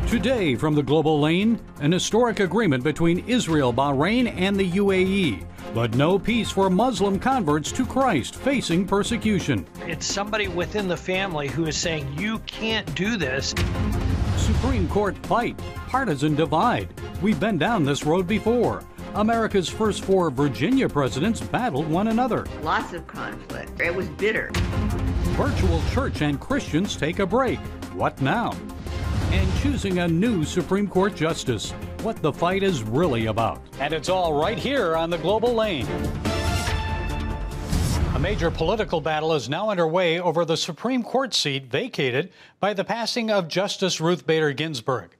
Today from the Global Lane, an historic agreement between Israel, Bahrain, and the UAE. But no peace for Muslim converts to Christ facing persecution. It's somebody within the family who is saying, you can't do this. Supreme Court fight, partisan divide. We've been down this road before. America's first 4 Virginia presidents battled one another. Lots of conflict. It was bitter. Virtual church and Christians take a break. What now? And choosing a new Supreme Court justice. What the fight is really about. And it's all right here on the Global Lane. A major political battle is now underway over the Supreme Court seat vacated by the passing of Justice Ruth Bader Ginsburg.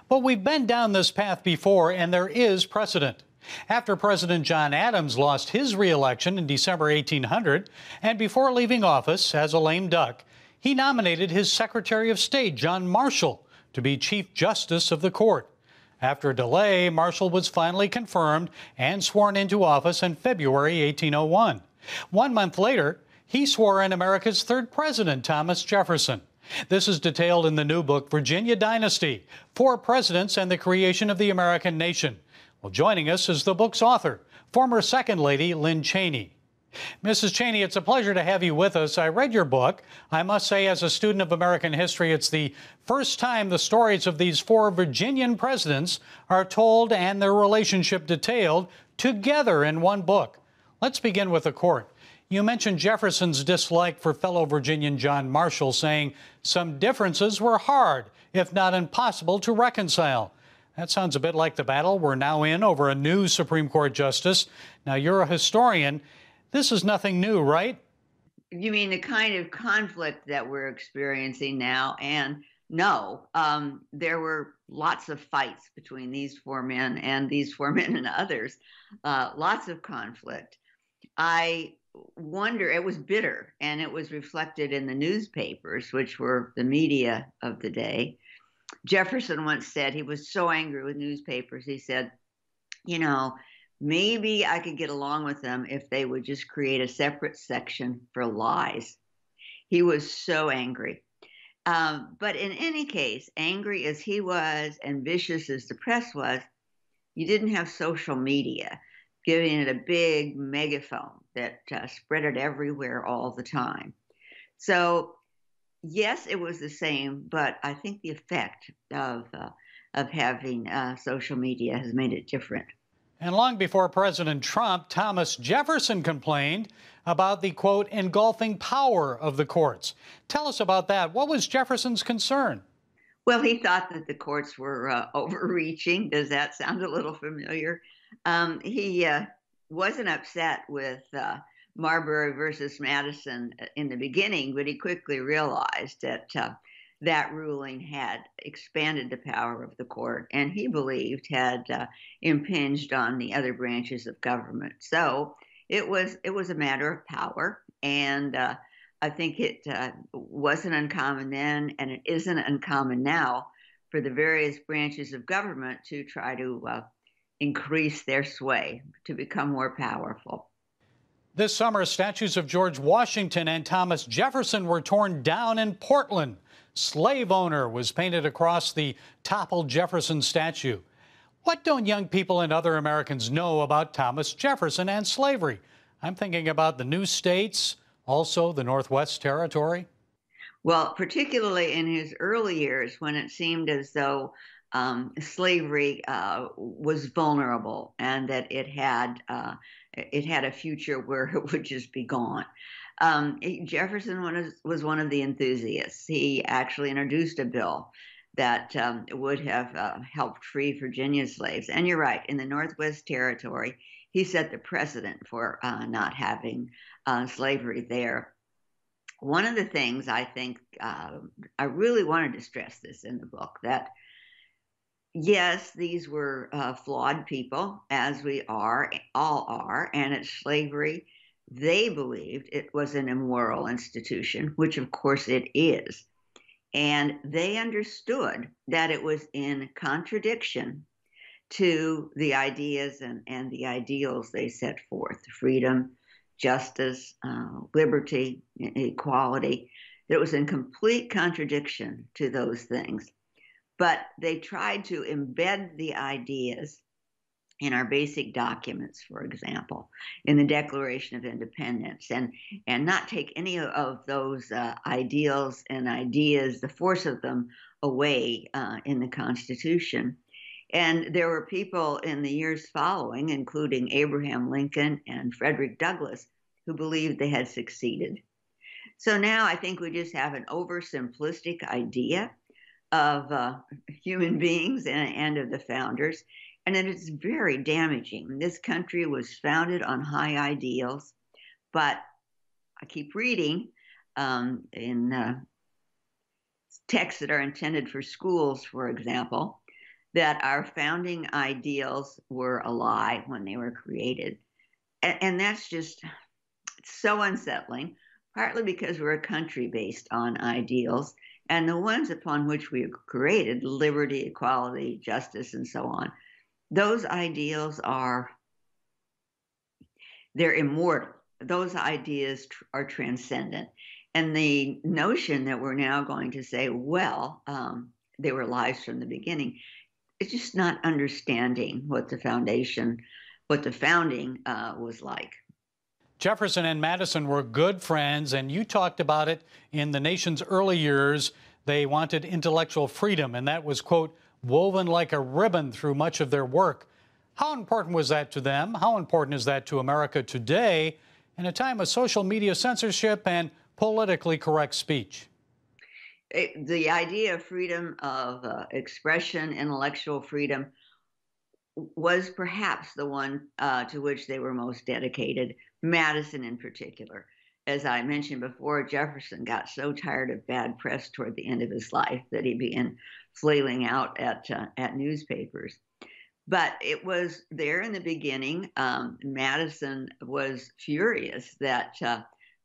But we've been down this path before, and there is precedent. After President John Adams lost his re-election in December 1800, and before leaving office as a lame duck, he nominated his Secretary of State, John Marshall, to be Chief Justice of the court. After a delay, Marshall was finally confirmed and sworn into office in February 1801. 1 month later, he swore in America's third president, Thomas Jefferson. This is detailed in the new book, Virginia Dynasty, 4 Presidents and the Creation of the American Nation. Well, joining us is the book's author, former Second Lady Lynn Cheney. Mrs. Cheney, it's a pleasure to have you with us. I read your book. I must say, as a student of American history, it's the first time the stories of these 4 Virginian presidents are told and their relationship detailed together in one book. Let's begin with the court. You mentioned Jefferson's dislike for fellow Virginian John Marshall, saying some differences were hard, if not impossible, to reconcile. That sounds a bit like the battle we're now in over a new Supreme Court justice. Now, you're a historian. This is nothing new, right? You mean the kind of conflict that we're experiencing now? And no, there were lots of fights between these 4 men and these 4 men and others. Lots of conflict. I wonder, it was bitter, and it was reflected in the newspapers, which were the media of the day. Jefferson once said he was so angry with newspapers. He said, you know, maybe I could get along with them if they would just create a separate section for lies. He was so angry. But in any case, angry as he was and vicious as the press was, you didn't have social media giving it a big megaphone that spread it everywhere all the time. So, yes, it was the same, but I think the effect of having social media has made it different. And long before President Trump, Thomas Jefferson complained about the, quote, engulfing power of the courts. Tell us about that. What was Jefferson's concern? Well, he thought that the courts were overreaching. Does that sound a little familiar? He wasn't upset with Marbury versus Madison in the beginning, but he quickly realized that that ruling had expanded the power of the court, and he believed had impinged on the other branches of government. So it was a matter of power, and I think it wasn't uncommon then, and it isn't uncommon now for the various branches of government to try to increase their sway, to become more powerful. This summer, statues of George Washington and Thomas Jefferson were torn down in Portland. Slave owner was painted across the toppled Jefferson statue. What don't young people and other Americans know about Thomas Jefferson and slavery? I'm thinking about the new states, also the Northwest Territory. Well, particularly in his early years, when it seemed as though slavery was vulnerable and that it had a future where it would just be gone. Jefferson was one of the enthusiasts. He actually introduced a bill that would have helped free Virginia slaves. And you're right, in the Northwest Territory, he set the precedent for not having slavery there. One of the things I think, I really wanted to stress this in the book, that yes, these were flawed people, as we all are, and it's slavery. They believed it was an immoral institution, which of course it is. And they understood that it was in contradiction to the ideas and the ideals they set forth: freedom, justice, liberty, equality. That it was in complete contradiction to those things. but they tried to embed the ideas in our basic documents, for example, in the Declaration of Independence, and not take any of those ideals and ideas, the force of them, away in the Constitution. And there were people in the years following, including Abraham Lincoln and Frederick Douglass, who believed they had succeeded. So now I think we just have an oversimplistic idea of human beings and of the founders, and it is very damaging. This country was founded on high ideals, but I keep reading in texts that are intended for schools, for example, that our founding ideals were a lie when they were created. And that's just so unsettling, partly because we're a country based on ideals, and the ones upon which we were created, liberty, equality, justice, and so on, those ideals they're immortal. Those ideas are transcendent. And the notion that we're now going to say, well, they were lies from the beginning, it's just not understanding what the founding was like. Jefferson and Madison were good friends, and you talked about it in the nation's early years. They wanted intellectual freedom, and that was, quote, woven like a ribbon through much of their work. How important was that to them? How important is that to America today in a time of social media censorship and politically correct speech? The idea of freedom of expression, intellectual freedom, was perhaps the one to which they were most dedicated, Madison in particular. As I mentioned before, Jefferson got so tired of bad press toward the end of his life that he began flailing out at newspapers. But it was there in the beginning. Madison was furious that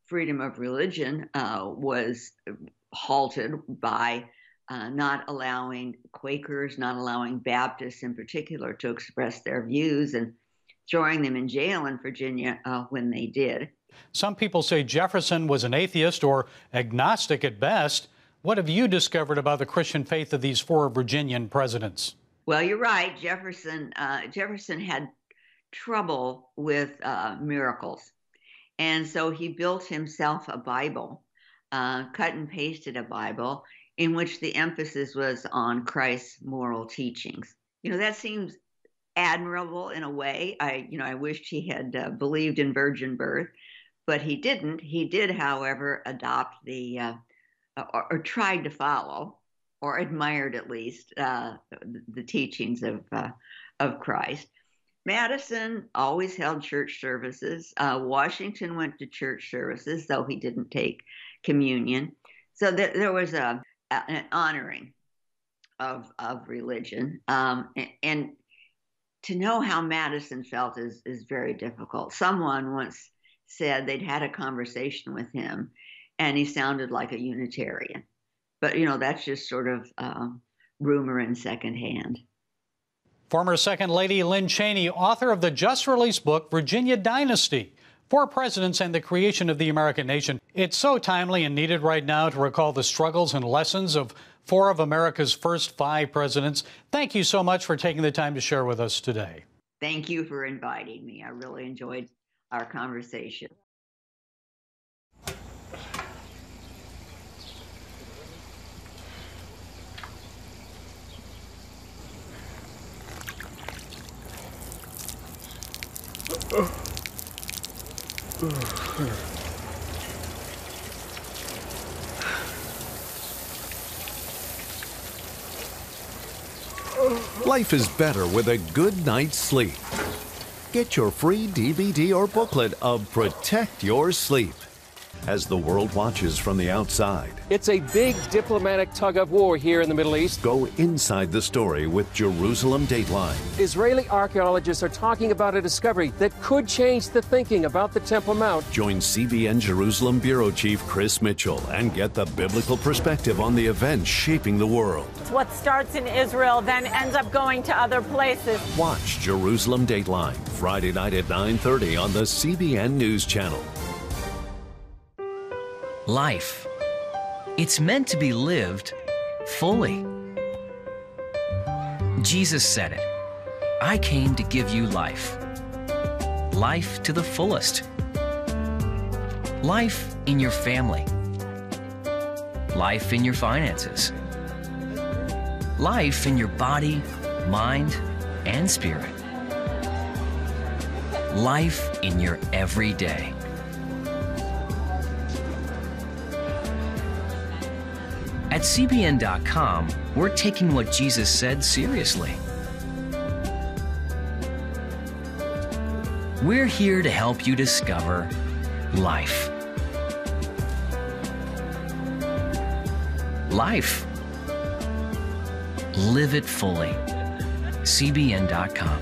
freedom of religion was halted by not allowing Quakers, not allowing Baptists in particular to express their views, and throwing them in jail in Virginia when they did. Some people say Jefferson was an atheist or agnostic at best. What have you discovered about the Christian faith of these four Virginian presidents? Well, you're right. Jefferson had trouble with miracles. And so he built himself a Bible, cut and pasted a Bible, in which the emphasis was on Christ's moral teachings. That seems admirable in a way. I wished he had believed in virgin birth, but he didn't. He did, however, adopt or tried to follow, or admired at least, the teachings of Christ. Madison always held church services. Washington went to church services, though he didn't take communion. So there was an honoring of religion. And to know how Madison felt is very difficult. Someone once said they'd had a conversation with him, and he sounded like a Unitarian. But, that's just sort of rumor and secondhand. Former Second Lady Lynn Cheney, author of the just-released book, Virginia Dynasty, Four Presidents and the Creation of the American Nation. It's so timely and needed right now to recall the struggles and lessons of four of America's first five presidents. Thank you so much for taking the time to share with us today. Thank you for inviting me. I really enjoyed our conversation. Life is better with a good night's sleep. Get your free DVD or booklet of Protect Your Sleep as the world watches from the outside. It's a big diplomatic tug of war here in the Middle East. Go inside the story with Jerusalem Dateline. Israeli archaeologists are talking about a discovery that could change the thinking about the Temple Mount. Join CBN Jerusalem Bureau Chief Chris Mitchell and get the biblical perspective on the events shaping the world. What starts in Israel then ends up going to other places. Watch Jerusalem Dateline Friday night at 9:30 on the CBN News Channel. Life. It's meant to be lived fully. Jesus said it. I came to give you life. Life to the fullest. Life in your family. Life in your finances. Life in your body, mind, and spirit. Life in your everyday. At CBN.com, we're taking what Jesus said seriously. We're here to help you discover life. Life. Live it fully. CBN.com.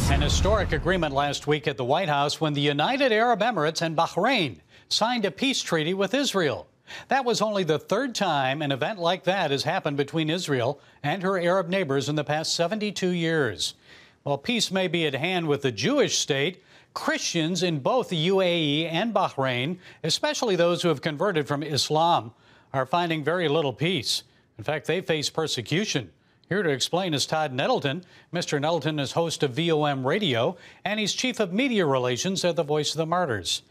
An historic agreement last week at the White House when the United Arab Emirates and Bahrain signed a peace treaty with Israel. That was only the third time an event like that has happened between Israel and her Arab neighbors in the past 72 years. While peace may be at hand with the Jewish state, Christians in both the UAE and Bahrain, especially those who have converted from Islam, are finding very little peace. In fact, they face persecution. Here to explain is Todd Nettleton. Mr. Nettleton is host of VOM Radio, and he's chief of media relations at the Voice of the Martyrs.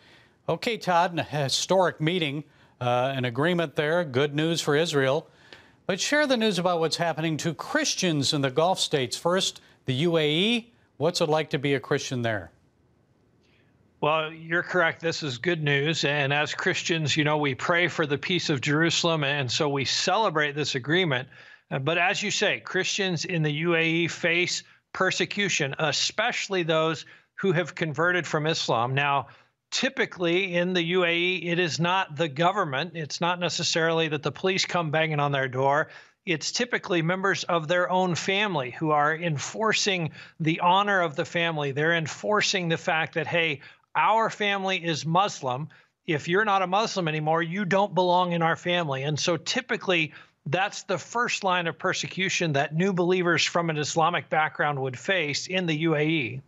Okay, Todd, a historic meeting, an agreement there, good news for Israel. But share the news about what's happening to Christians in the Gulf states. First, the UAE. What's it like to be a Christian there? Well, you're correct. This is good news. And as Christians, you know, we pray for the peace of Jerusalem, and so we celebrate this agreement. But as you say, Christians in the UAE face persecution, especially those who have converted from Islam. Now, typically in the UAE, it is not the government. It's not necessarily that the police come banging on their door. It's typically members of their own family who are enforcing the honor of the family. They're enforcing the fact that, hey, our family is Muslim. If you're not a Muslim anymore, you don't belong in our family. And so typically, that's the first line of persecution that new believers from an Islamic background would face in the UAE.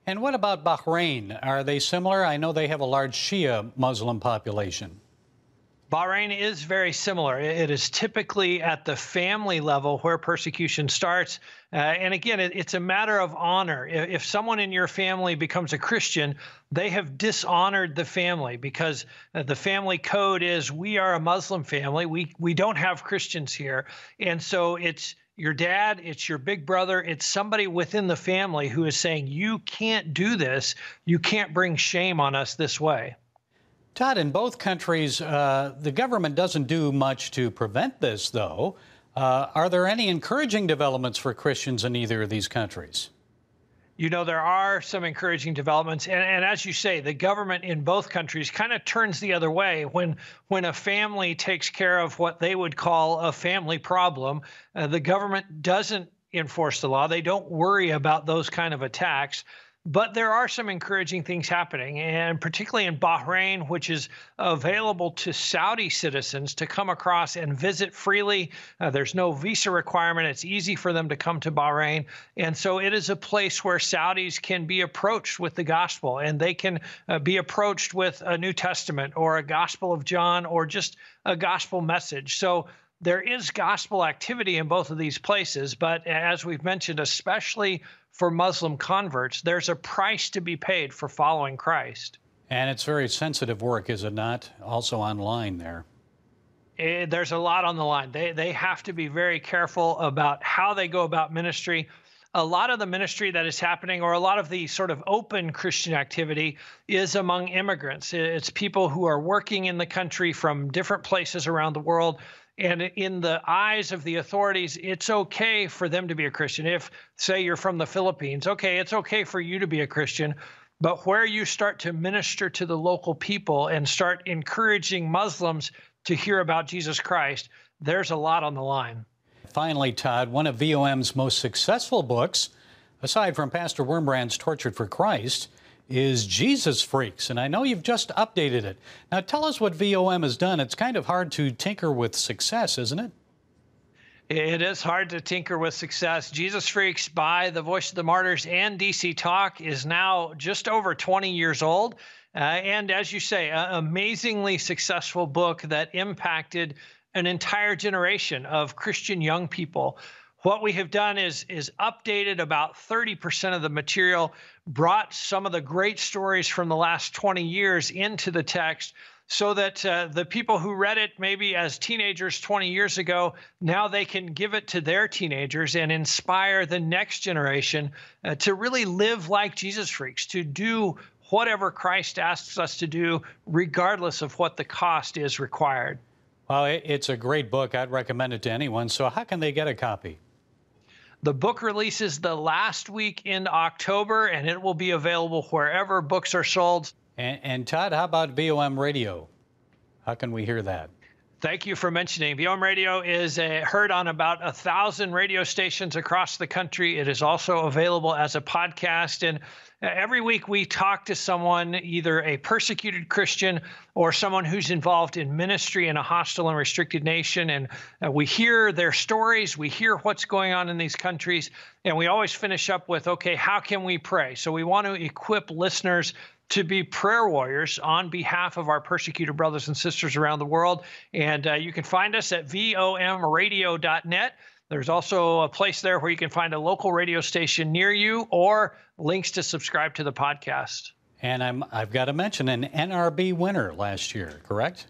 And what about Bahrain? Are they similar? I know they have a large Shia Muslim population. Bahrain is very similar. It is typically at the family level where persecution starts. And again, it's a matter of honor. If someone in your family becomes a Christian, they have dishonored the family because the family code is we are a Muslim family. We don't have Christians here. And so it's your dad, it's your big brother, it's somebody within the family who is saying, you can't do this. You can't bring shame on us this way. Todd, in both countries, the government doesn't do much to prevent this, though. Are there any encouraging developments for Christians in either of these countries? You know, there are some encouraging developments. And as you say, the government in both countries kind of turns the other way. When a family takes care of what they would call a family problem, the government doesn't enforce the law. They don't worry about those kind of attacks. But there are some encouraging things happening, and particularly in Bahrain, which is available to Saudi citizens to come across and visit freely. There's no visa requirement. It's easy for them to come to Bahrain. And so it is a place where Saudis can be approached with the gospel, and they can be approached with a New Testament or a Gospel of John or just a gospel message. So there is gospel activity in both of these places, but as we've mentioned, especially for Muslim converts, there's a price to be paid for following Christ. And it's very sensitive work, is it not? Also online there. There's a lot on the line. They have to be very careful about how they go about ministry. A lot of the ministry that is happening, or a lot of the sort of open Christian activity, is among immigrants. It's people who are working in the country from different places around the world. And in the eyes of the authorities, it's okay for them to be a Christian. If, say, you're from the Philippines, okay, it's okay for you to be a Christian. But where you start to minister to the local people and start encouraging Muslims to hear about Jesus Christ, there's a lot on the line. Finally, Todd, one of VOM's most successful books, aside from Pastor Wurmbrand's Tortured for Christ, is Jesus Freaks, and I know you've just updated it. Now, tell us what VOM has done. It's kind of hard to tinker with success, isn't it? It is hard to tinker with success. Jesus Freaks by The Voice of the Martyrs and DC Talk is now just over 20 years old. And as you say, an amazingly successful book that impacted an entire generation of Christian young people. What we have done is updated about 30% of the material, brought some of the great stories from the last 20 years into the text, so that the people who read it maybe as teenagers 20 years ago, now they can give it to their teenagers and inspire the next generation to really live like Jesus Freaks, to do whatever Christ asks us to do, regardless of what the cost is required. Well, it's a great book. I'd recommend it to anyone. So how can they get a copy? The book releases the last week in October, and it will be available wherever books are sold. And Todd, how about VOM Radio? How can we hear that? Thank you for mentioning. VOM Radio is heard on about 1,000 radio stations across the country. It is also available as a podcast. And every week we talk to someone, either a persecuted Christian or someone who's involved in ministry in a hostile and restricted nation. And we hear their stories. We hear what's going on in these countries. And we always finish up with, okay, how can we pray? So we want to equip listeners to be prayer warriors on behalf of our persecuted brothers and sisters around the world. And you can find us at vomradio.net. There's also a place there where you can find a local radio station near you or links to subscribe to the podcast. And I've got to mention an NRB winner last year, correct?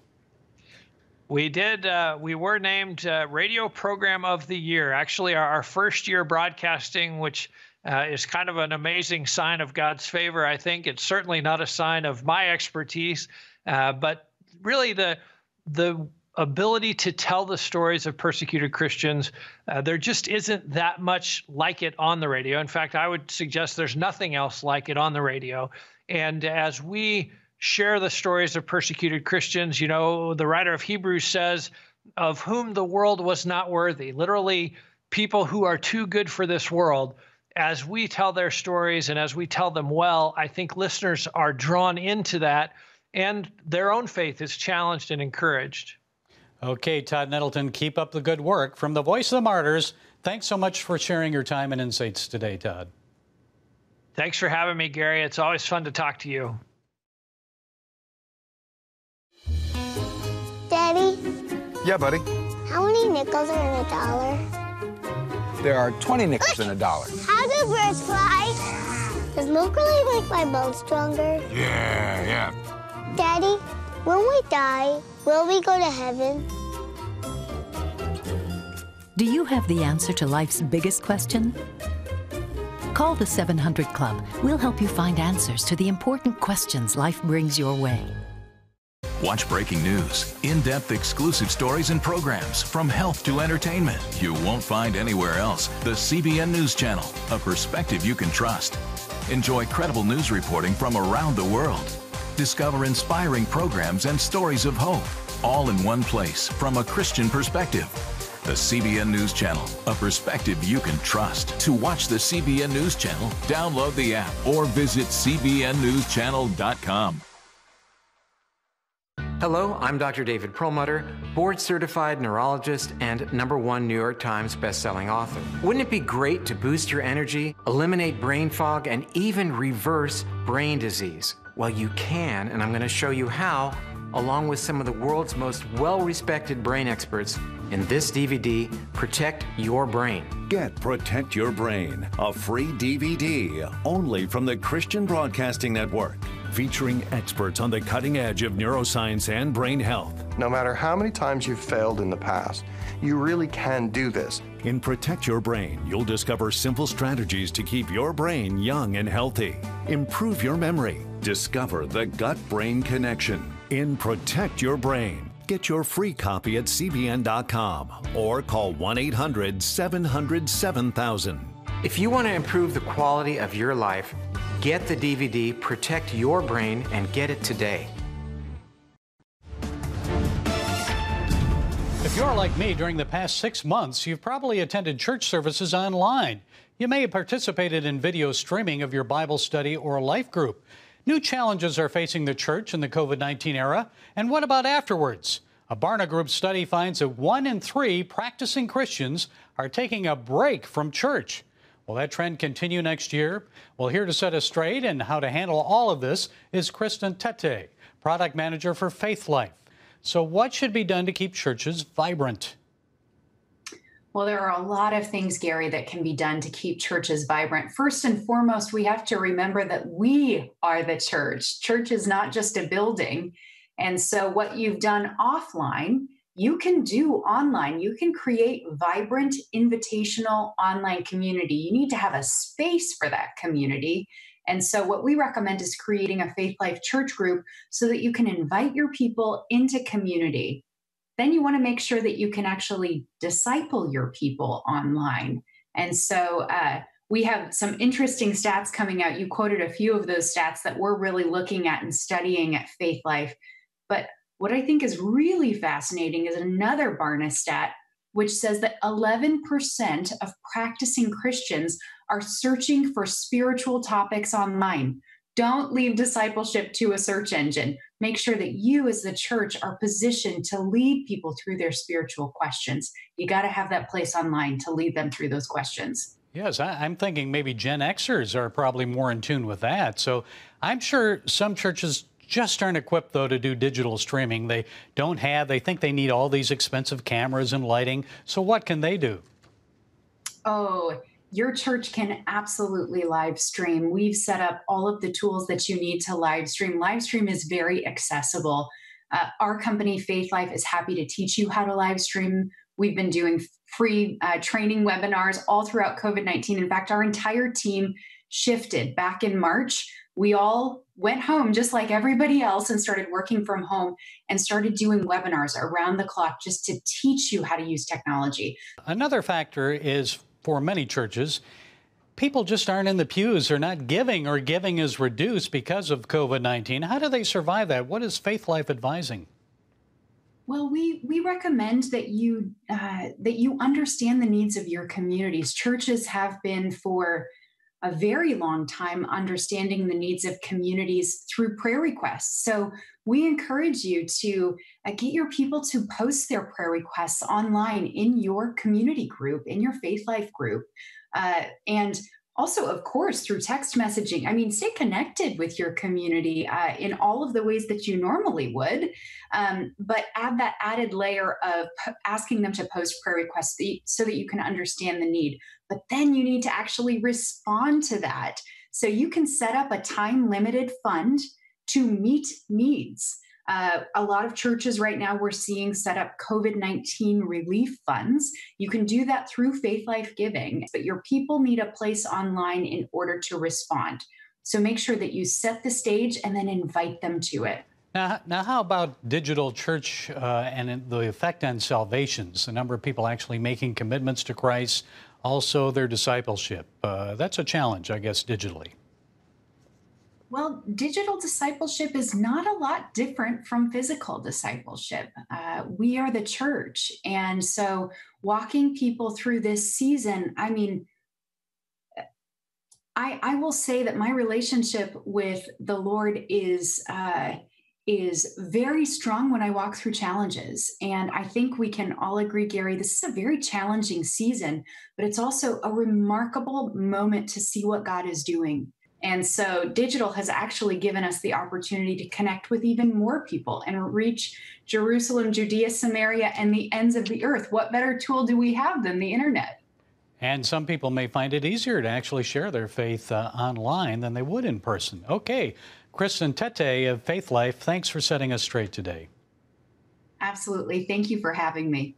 We did. We were named Radio Program of the Year. Actually, our first year broadcasting, which is kind of an amazing sign of God's favor, I think. It's certainly not a sign of my expertise, but really the ability to tell the stories of persecuted Christians, there just isn't that much like it on the radio. In fact, I would suggest there's nothing else like it on the radio. And as we share the stories of persecuted Christians, you know, the writer of Hebrews says, of whom the world was not worthy, literally people who are too good for this world. As we tell their stories and as we tell them well, I think listeners are drawn into that and their own faith is challenged and encouraged. Okay, Todd Nettleton, keep up the good work. From the Voice of the Martyrs, thanks so much for sharing your time and insights today, Todd. Thanks for having me, Gary. It's always fun to talk to you. Daddy? Yeah, buddy? How many nickels are in a dollar? There are 20 nickels in a dollar. How do birds fly? Does milk really make my bones stronger? Yeah. Daddy, when we die, will we go to heaven? Do you have the answer to life's biggest question? Call the 700 Club. We'll help you find answers to the important questions life brings your way. Watch breaking news, in-depth exclusive stories and programs from health to entertainment you won't find anywhere else. The CBN News Channel, a perspective you can trust. Enjoy credible news reporting from around the world. Discover inspiring programs and stories of hope, all in one place from a Christian perspective. The CBN News Channel, a perspective you can trust. To watch the CBN News Channel, download the app or visit cbnnewschannel.com. Hello, I'm Dr. David Perlmutter, board-certified neurologist and #1 New York Times bestselling author. Wouldn't it be great to boost your energy, eliminate brain fog, and even reverse brain disease? Well, you can, and I'm going to show you how, along with some of the world's most well-respected brain experts, in this DVD, Protect Your Brain. Get Protect Your Brain, a free DVD only from the Christian Broadcasting Network, featuring experts on the cutting edge of neuroscience and brain health. No matter how many times you've failed in the past, you really can do this. In Protect Your Brain, you'll discover simple strategies to keep your brain young and healthy. Improve your memory. Discover the gut-brain connection. In Protect Your Brain, get your free copy at cbn.com or call 1-800-700-7000. If you want to improve the quality of your life, get the DVD Protect Your Brain and get it today. If you're like me, during the past 6 months, you've probably attended church services online. You may have participated in video streaming of your Bible study or life group. New challenges are facing the church in the COVID-19 era. And what about afterwards? A Barna Group study finds that 1 in 3 practicing Christians are taking a break from church. Will that trend continue next year? Well, here to set us straight and how to handle all of this is Kristen Tete, product manager for Faith Life. So what should be done to keep churches vibrant? Well, there are a lot of things, Gary, that can be done to keep churches vibrant. First and foremost, we have to remember that we are the church. Church is not just a building. And so what you've done offline, you can do online. You can create vibrant, invitational online community. You need to have a space for that community. And so what we recommend is creating a Faith Life church group so that you can invite your people into community. Then you want to make sure that you can actually disciple your people online. And so we have some interesting stats coming out. You quoted a few of those stats that we're really looking at and studying at Faith Life. But what I think is really fascinating is another Barna stat, which says that 11% of practicing Christians are searching for spiritual topics online. Don't leave discipleship to a search engine. Make sure that you as the church are positioned to lead people through their spiritual questions. You got to have that place online to lead them through those questions. Yes, I'm thinking maybe Gen Xers are probably more in tune with that. So I'm sure some churches just aren't equipped, though, to do digital streaming. They think they need all these expensive cameras and lighting. So what can they do? Oh, your church can absolutely live stream. We've set up all of the tools that you need to live stream. Live stream is very accessible. Our company, Faith Life, is happy to teach you how to live stream. We've been doing free training webinars all throughout COVID-19. In fact, our entire team shifted back in March. We all went home just like everybody else and started working from home and started doing webinars around the clock just to teach you how to use technology. Another factor is, for many churches, people just aren't in the pews. They're not giving, or giving is reduced because of COVID-19. How do they survive that? What is Faith Life advising? Well, we recommend that you understand the needs of your communities. Churches have been for a very long time understanding the needs of communities through prayer requests. So we encourage you to get your people to post their prayer requests online in your community group, in your Faith Life group. And also, of course, through text messaging. I mean, stay connected with your community in all of the ways that you normally would, but add that added layer of asking them to post prayer requests so that you can understand the need. But then you need to actually respond to that. So you can set up a time-limited fund to meet needs. A lot of churches right now we're seeing set up COVID-19 relief funds. You can do that through Faith Life Giving, but your people need a place online in order to respond. So make sure that you set the stage and then invite them to it. Now how about digital church and the effect on salvations, the number of people actually making commitments to Christ, also their discipleship? That's a challenge, I guess, digitally. Well, digital discipleship is not a lot different from physical discipleship. We are the church. And so walking people through this season, I mean, I will say that my relationship with the Lord is very strong when I walk through challenges. And I think we can all agree, Gary, this is a very challenging season, but it's also a remarkable moment to see what God is doing. And so digital has actually given us the opportunity to connect with even more people and reach Jerusalem, Judea, Samaria, and the ends of the earth. What better tool do we have than the internet? And some people may find it easier to actually share their faith online than they would in person. Okay, Kristen Tete of Faith Life, thanks for setting us straight today. Absolutely. Thank you for having me.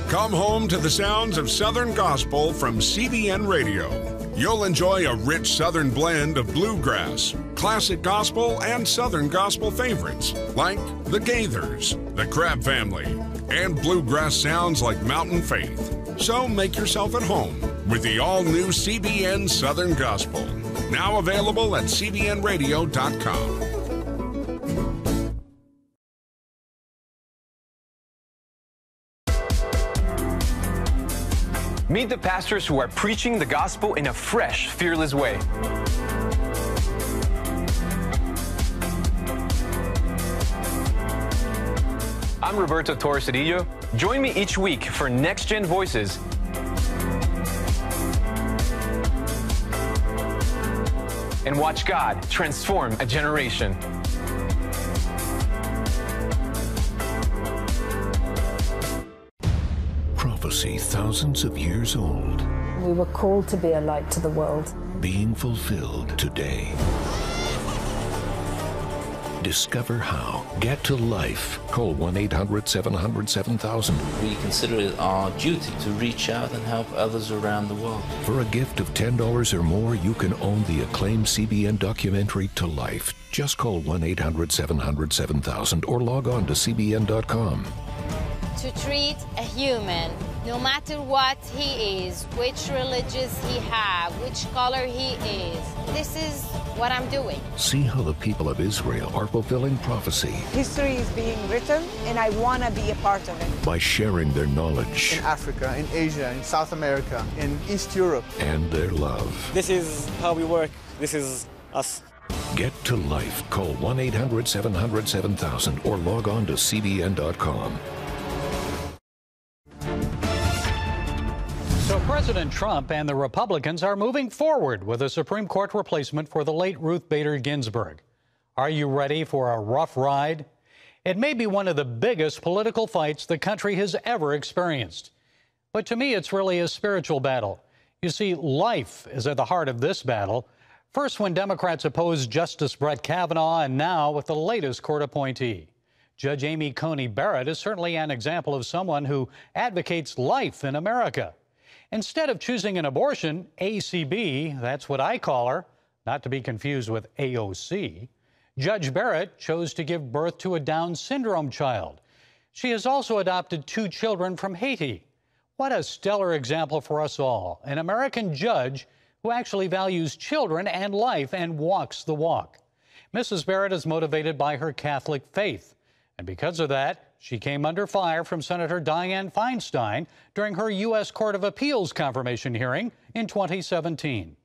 Come home to the sounds of Southern Gospel from CBN Radio. You'll enjoy a rich Southern blend of bluegrass, classic gospel, and Southern gospel favorites like the Gaithers, the Crab Family, and bluegrass sounds like Mountain Faith. So make yourself at home with the all-new CBN Southern Gospel, now available at cbnradio.com. Meet the pastors who are preaching the gospel in a fresh, fearless way. I'm Roberto Torres-Cedillo. Join me each week for Next Gen Voices. And watch God transform a generation. Prophecy thousands of years old. We were called to be a light to the world. Being fulfilled today. Discover how. Get to life. Call 1-800-700-7000. We consider it our duty to reach out and help others around the world. For a gift of $10 or more, you can own the acclaimed CBN documentary To Life. Just call 1-800-700-7000 or log on to cbn.com. To treat a human, no matter what he is, which religious he has, which color he is, this is what I'm doing. See how the people of Israel are fulfilling prophecy. History is being written, and I want to be a part of it. By sharing their knowledge. In Africa, in Asia, in South America, in East Europe. And their love. This is how we work. This is us. Get to life. Call 1-800-700-7000 or log on to cbn.com. So President Trump and the Republicans are moving forward with a Supreme Court replacement for the late Ruth Bader Ginsburg. Are you ready for a rough ride? It may be one of the biggest political fights the country has ever experienced. But to me, it's really a spiritual battle. You see, life is at the heart of this battle. First when Democrats opposed Justice Brett Kavanaugh, and now with the latest court appointee. Judge Amy Coney Barrett is certainly an example of someone who advocates life in America. Instead of choosing an abortion, ACB, that's what I call her, not to be confused with AOC, Judge Barrett chose to give birth to a Down syndrome child. She has also adopted 2 children from Haiti. What a stellar example for us all, an American judge who actually values children and life and walks the walk. Mrs. Barrett is motivated by her Catholic faith, and because of that, she came under fire from Senator Dianne Feinstein during her U.S. Court of Appeals confirmation hearing in 2017.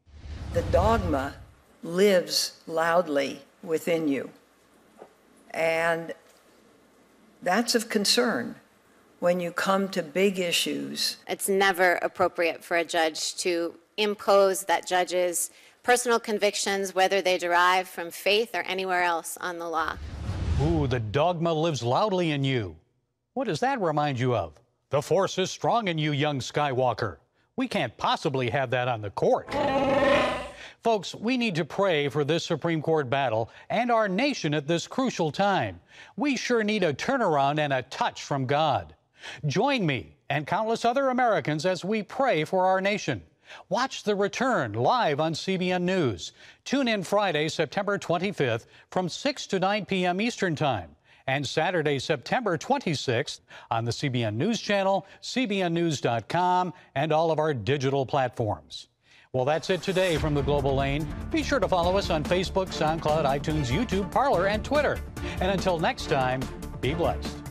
The dogma lives loudly within you, and that's of concern when you come to big issues. It's never appropriate for a judge to impose that judge's personal convictions, whether they derive from faith or anywhere else, on the law. Ooh, the dogma lives loudly in you. What does that remind you of? The force is strong in you, young Skywalker. We can't possibly have that on the court. Folks, we need to pray for this Supreme Court battle and our nation at this crucial time. We sure need a turnaround and a touch from God. Join me and countless other Americans as we pray for our nation. Watch The Return live on CBN News. Tune in Friday, September 25th from 6 to 9 p.m. Eastern Time, and Saturday, September 26th on the CBN News Channel, cbnnews.com, and all of our digital platforms. Well, that's it today from the Global Lane. Be sure to follow us on Facebook, SoundCloud, iTunes, YouTube, Parler, and Twitter. And until next time, be blessed.